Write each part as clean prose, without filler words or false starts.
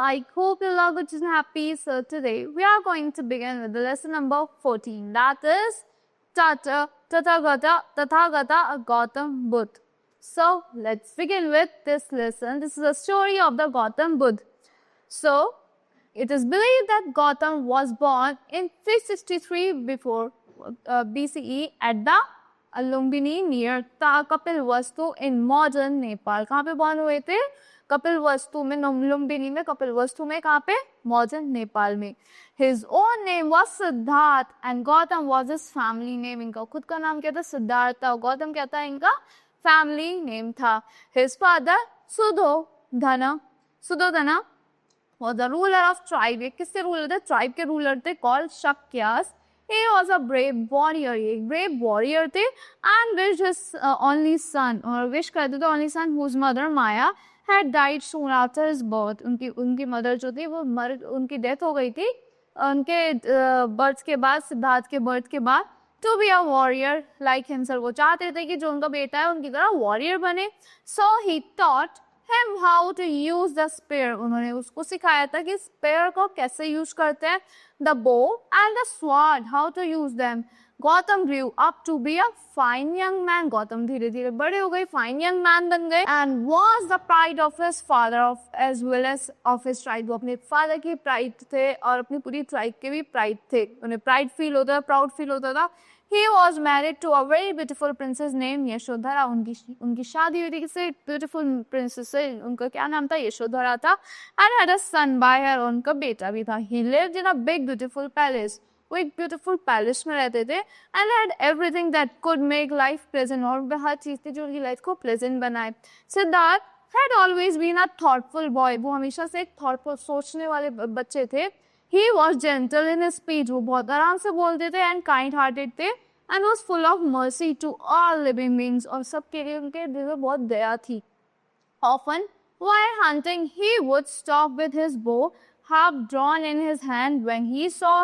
I hope you're all good and happy. So today we are going to begin with the lesson number 14. That is Tathagata Gautam Buddha. So let's begin with this lesson. This is a story of the Gautam Buddha. So it is believed that Gautam was born in 363 before BCE at the Lumbini near Kapilvastu in modern Nepal. कहाँ पे born हुए थे? कपिलवस्तु में, लुम्बिनी में, कपिलवस्तु में, कहाँ पे? Modern Nepal में. His own name was Siddharth and Gautam was his family name. इनका खुद का नाम क्या था? सिद्धार्थ था. गौतम क्या था? इनका family name था. His father Sudhodana was the ruler of tribe. ये किसके ruler थे? Tribe के ruler थे called Shakyas. He was a brave warrior. एक brave warrior थे and wished his only son, और wish करते थे only son whose mother Maya had died soon after his birth. उनकी मदर जो थी वो उनकी डेथ हो गई थी उनके बर्थ के बाद, सिद्धार्थ के बर्थ के बाद. To be a warrior like himself, वो चाहते थे कि जो उनका बेटा है उनकी तरह वॉरियर बने. So he taught him how to use the spear. उन्होंने उसको सिखाया था कि स्पेयर को कैसे यूज करते हैं. The bow and the sword, how to use them. Gautam grew up to be a fine young man. Gautam धीरे धीरे बड़े हो गए, fine young man बन गए. And was the pride of his father as well as of his tribe. वो अपने father की pride थे और अपनी पूरी tribe के भी pride थे. उन्हें pride feel होता था, proud feel होता था. He was married to a very beautiful princess named Yashodhara. उनकी शादी हुई थी किसी beautiful princess से. उनका क्या नाम था? यशोधरा था. And had a son by her. उनका बेटा भी था. He lived in a big beautiful palace. वो एक ब्यूटीफुल पैलेस में रहते थे and had everything that could make life pleasant. और हर चीज थी जो उनकी लाइफ को प्लेजेंट बनाए. Siddharth had always been a thoughtful boy. वो हमेशा से एक थॉटफुल, सोचने वाले बच्चे थे. He was gentle in his speech. वो बहुत आराम से बोलते थे एंड काइंड हार्टेड थे and was full of mercy to all living beings. और सबके लिए उनके दिल में बहुत दया थी. Often while hunting he would stop with his bow half drawn in his hand when he saw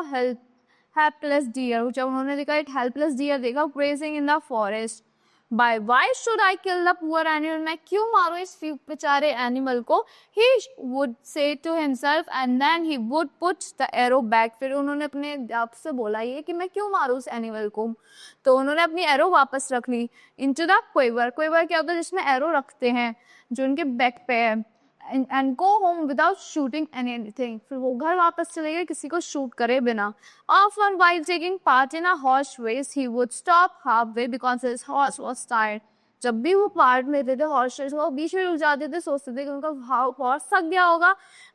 helpless deer. जब उन्होंने देखा एक helpless deer देखा grazing in the forest. Why should I kill the poor animal? मैं क्यों मारूं इस बेचारे animal को? He would say to himself and then he would put the arrow back. फिर उन्होंने अपने आप से बोला ये कि मैं क्यों मारूं उस animal को. तो उन्होंने अपनी arrow वापस रख ली. Into the quiver. Quiver क्या होता है? जिसमें arrow रखते हैं जो उनके back पे है. And go home without shooting anything. फिर वो घर वापस चले गए किसी को शूट करे बिना. Often while taking part in a horse race, he would stop halfway because his horse was tired. जब भी वो पार्ट लेते थे हॉर्स रेस, वो बीच में रुक जाते थे, सोचते थे कि उनका हॉर्स थक गया होगा.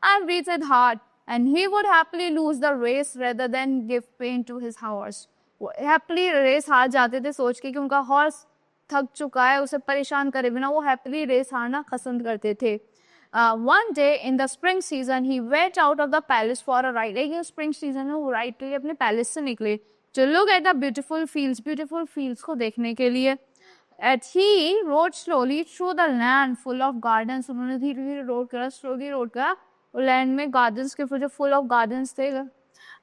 And breathed hard, and he would happily lose the race rather than give pain to his horse. वो happily रेस हार जाते थे सोच के कि उनका हॉर्स थक चुका है, उसे परेशान करे बिना वो happily रेस हारना पसंद करते थे. One day in the spring season he went out of the palace for a ride. एक spring season में वो ride के लिए अपने palace से निकले to look at the beautiful fields को देखने के लिए. He rode slowly through the land full of gardens. उन्होंने धीरे धीरे रोड करा, slowly रोड करा. वो land में gardens के जो full of gardens थे.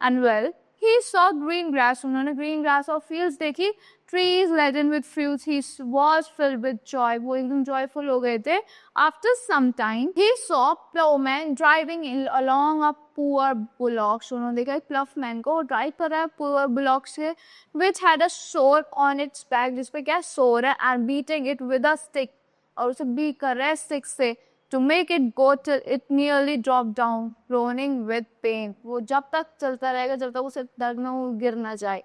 And well, he saw green grass. उन्होंने green grass और fields देखी. Trees laden with fruits. He was filled with joy. वो एकदम joyful हो गए थे. After some time, he saw plowman driving along a poor bullock. उन्होंने देखा एक plowman को drive कर रहा है poor bullock से, which had a sore on its back. जिसपे क्या sore है, and beating it with a stick. और उसे beat कर रहा है stick से. To make it go till it nearly dropped down, groaning with pain. वो जब तक चलता रहेगा जब तक उसे दर्द में वो गिर ना जाए.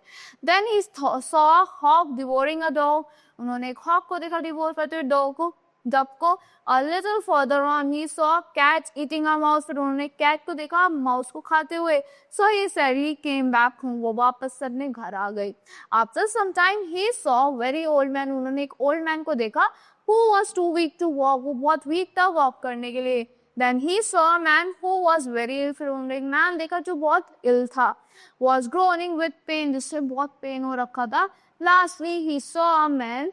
Then he saw a hawk devouring a dog. उन्होंने एक hawk को देखा devour करते हुए dog को, duck को. A little further on he saw a cat eating a mouse. फिर उन्होंने cat को देखा mouse को खाते हुए. So he said he came back home. वो वापस अपने घर आ गए. After some time he saw very old man. उन्होंने एक old man को देखा who was too weak to walk. वो बहुत weak था walk करने के लिए. Then he saw a man who was very ill. फिर उन्होंने एक man देखा जो बहुत ill था. Was groaning with pain. जिससे बहुत pain हो रखा था. Lastly he saw a man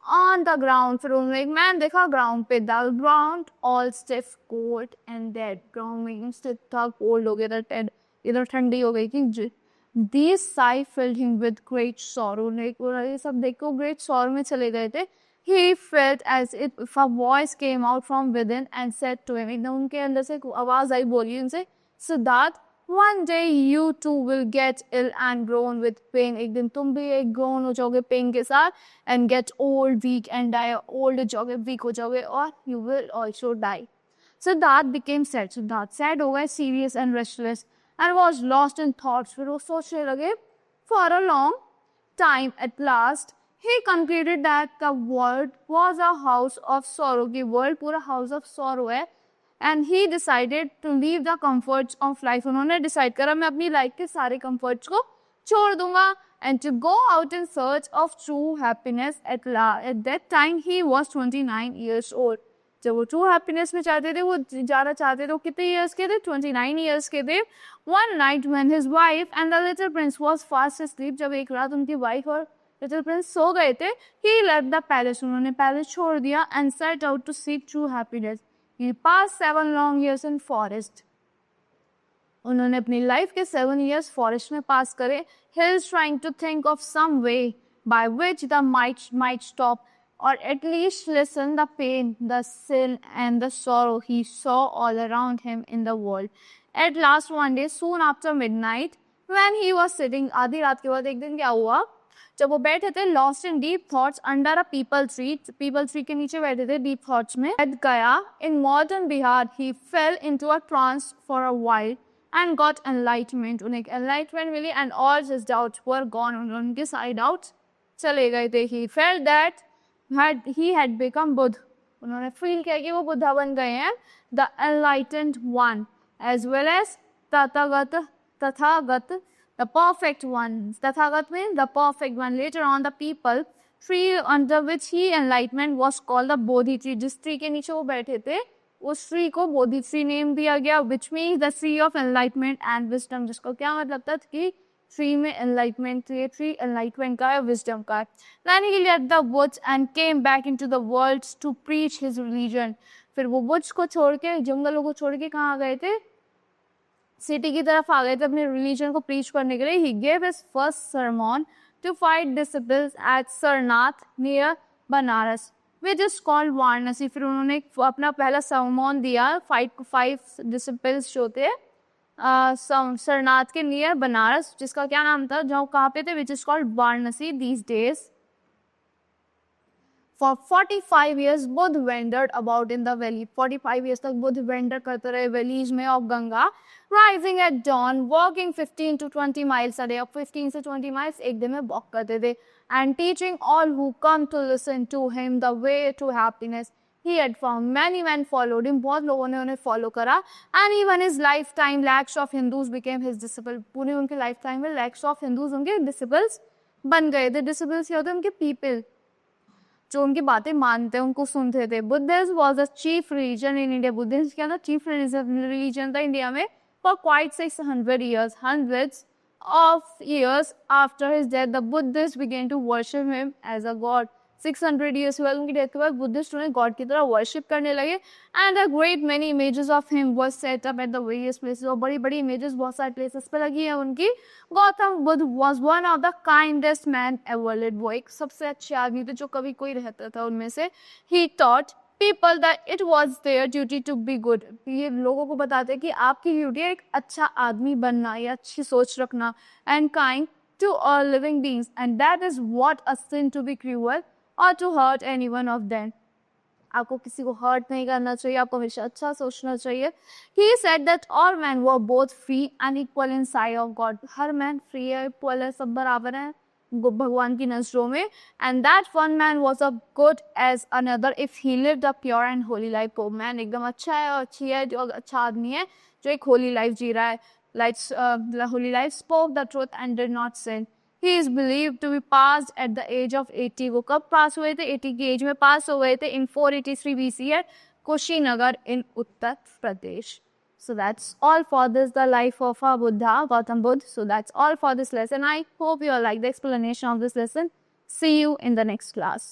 on the ground. फिर उन्होंने एक man देखा ground पे. The ground all stiff, cold and dead. Ground में stiff था, cold हो गया था, dead. इधर ठंडी हो गई थी. These sigh filled him with great sorrow. ये सब देख को great sorrow में चले गए थे. He felt as if a voice came out from within and said to him, एकदम उनके अंदर से आवाज आई बोली उनसे, Siddharth, one day you too will get ill and groan with pain. एक दिन तुम भी एक groan हो जाओगे pain के साथ and get old, weak and die. Old हो जाओगे, weak हो जाओगे और you will also die. Siddharth became sad. Siddharth sad हो गए, serious and restless and was lost in thoughts. फिर वो सोचने लगे for a long time. At last he concluded that the world was a house of sorrow. कि world पूरा house of sorrow है. And he decided to leave the comforts of life. उन्होंने decide करा मैं अपनी life के सारे comforts को छोड़ दूंगा and to go out in search of true happiness. At that time he was 29 years old. जब वो true happiness में चाहते थे, वो जाना चाहते थे, वो कितने years के थे? 29 years के थे. One night when his wife and the little prince was fast asleep, जब एक रात उनकी wife और little prince सो गए थे, he left the palace. उन्होंने palace छोड़ दिया and set out to seek true happiness. He passed 7 long years in forest. उन्होंने अपनी life के 7 years forest में pass करे. He is trying to think of some way by which the might stop or at least lessen the pain, the sin and the sorrow he saw all around him in the world. At last one day, soon after midnight, when he was sitting, आधी रात के बाद एक दिन क्या हुआ? जब वो बैठे थे lost in deep thoughts under a peepal tree के नीचे बैठे थे deep thoughts में, at Gaya in modern Bihar, he fell into a trance for a while and got enlightenment. उन्हें enlightenment milli and all his doubts were gone. उनके सारे doubts चले गए थे. He felt that he had become Buddha. उन्होंने feel किया कि वो बुद्धा बन गए हैं. The enlightened one as well as Tathagat, the perfect one. Tathagat means the perfect one. Later on, the people tree under which he enlightenment was called the Bodhi tree. जिस tree के नीचे वो बैठे थे, उस tree को Bodhi tree name दिया गया, which means the tree of enlightenment and wisdom. जिसको क्या मतलब था कि tree में enlightenment, tree enlightenment का है, wisdom का है. Then he left the woods and came back into the world to preach his religion. फिर वो woods को छोड़ के, जंगलों को छोड़ के कहाँ गए थे? सिटी की तरफ आ गए थे अपने रिलीजन को प्रीच करने के लिए. He gave his first sermon to 5 disciples at Sarnath near Banaras, which is called Varanasi. फिर उन्होंने अपना पहला sermon दिया 5 disciples जो थे सरनाथ के नियर बनारस, जिसका क्या नाम था, जो कहाँ पे थे, which is called Varanasi these days. For 45 years, Buddha wandered about in the valley. 45 years तक बुद्ध wander करते रहे valleys में of Ganga. Rising at dawn, walking 15 to 20 miles a day. अब 15 से 20 miles एक दिन में walk करते थे. And teaching all who come to listen to him the way to happiness. He had found many men followed him. बहुत लोगों ने उन्हें follow करा. And even his lifetime, lakhs of Hindus became his disciples. पूरे उनके lifetime में lakhs of Hindus उनके disciples बन गए थे. Disciples क्या होते हैं? उनके people जो उनकी बातें मानते हैं, उनको सुनते थे. Buddhism was a chief religion in India. Buddhism क्या था? Chief religion था इंडिया में for quite 600 years. Hundreds of years after his death, the Buddhists began to worship him as a god. 600 years के बाद, उनकी डेथ के बाद Buddhist उन्हें गॉड की तरह वर्शिप करने लगे. And a great many images of him was set up at the various places. और बड़ी बड़ी इमेजेस बहुत सारे प्लेसेस पे लगी है उनकी. Gautam Buddha was one of the kindest man ever lived. वो एक सबसे अच्छे आदमी थे जो कभी कोई रहता था उनमें से. He taught people that it was their duty to be good. ये लोगों को बताते कि आपकी ड्यूटी है एक अच्छा आदमी बनना या अच्छी सोच रखना. And kind to all living beings. And that is what a sin to be cruel or to hurt any one of them. आपको किसी को hurt नहीं करना चाहिए, आपको हमेशा अच्छा सोचना चाहिए. He said that all men were both free and equal in sight of God. Her man free है, equal है, सब बराबर हैं भगवान की नजरों में. And that one man was as good as another if he lived a pure and holy life. वो man एकदम अच्छा है और अच्छी है, जो अच्छा आदमी है जो एक holy life जी रहा है. Holy life spoke the truth and did not sin. He is believed to be passed at the age of 80. वो कब पास हुए थे? 80 की एज में पास हो गए थे in 483 BC at Kushinagar in Uttar Pradesh. So that's all for this, the life of our Buddha, Gautam Buddha. So that's all for this lesson. I hope you all like the explanation of this lesson. See you in the next class.